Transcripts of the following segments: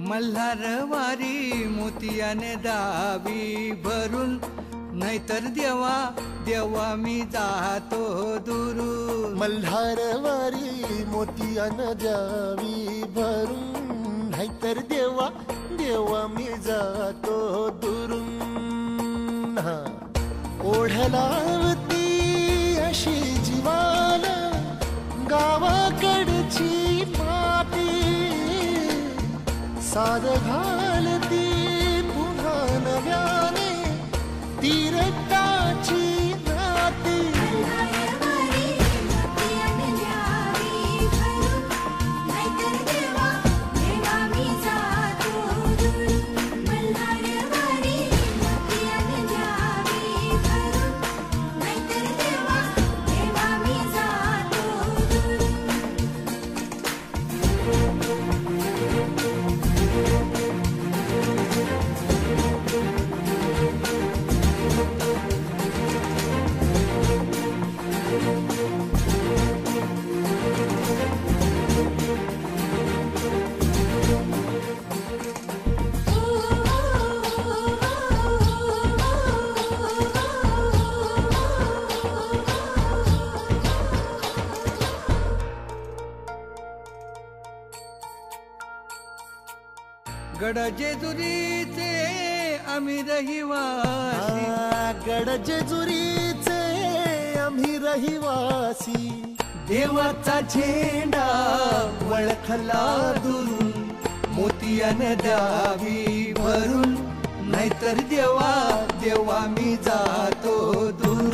मल्हारवारी मोतियाने दावी भरून, नाहीतर देवा देवा मी जातो दुरून. मल्हारवारी मोतियाने द्यावी भरून, नाहीतर देवा देवा मी जातो दुरून. ओढलावती अशी जीवाला गावाकडची माती, साद घालती पुन्हा नव्याने तीरटाची नाती. गड जेजुरीचे आम्ही रहिवासी, गड जेजुरीचे आम्ही रहिवासी. देवाचा झेंडा वळखला दुरून, मोतियाने द्यावी भरून, नाहीतर देवा देवा मी जातो दुरून.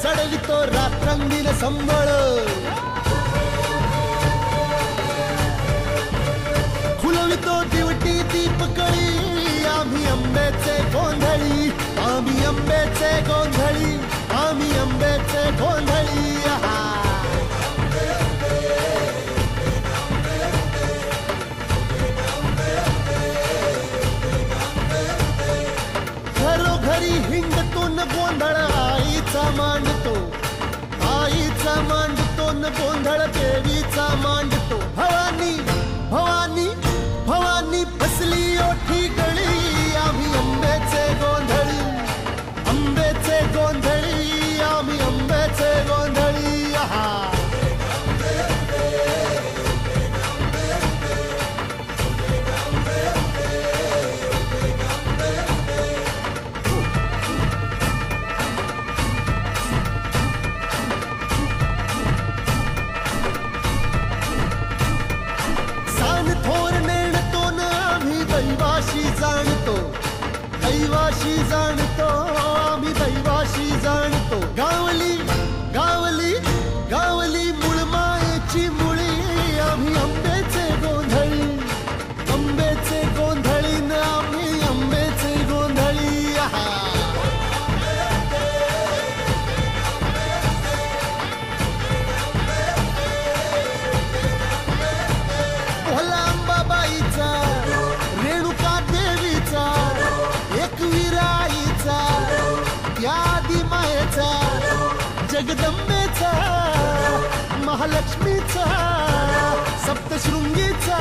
चढवितो रात्रंदिन संबळ, खुलवितो दिवटी दीपकळी. आम्ही आंब्याचे गोंधळी, आम्ही आंब्याचे गोंधळी, आम्ही आंब्याचे गोंधळी. घरोघरी हिंडतो न गोंधळ आईचा मांडतो, आईचा मांडतो न गोंधळ देवीचा मांडतो. भवानी भवानी भवानी बसली ओठी गळी, आम्ही आंब्याचे गोंधळी, आंब्याचे गोंधळी, आम्ही आंब्याचे गोंधळी. दैवाशी जाणतो, दैवाशी जाणतो, आम्ही दैवाशी जाणतो. गावली गावली गावली मुळमायेची मुळी, आम्ही आंब्याचे गोंधळी, आंब्याचे गोंधळी न आम्ही आंब्याचे गोंधळी. भोला अंबाबाईचा, रेणुका देवीचा, एकवीरा जगदंबेचा महालक्ष्मीचा सप्तशृंगीचा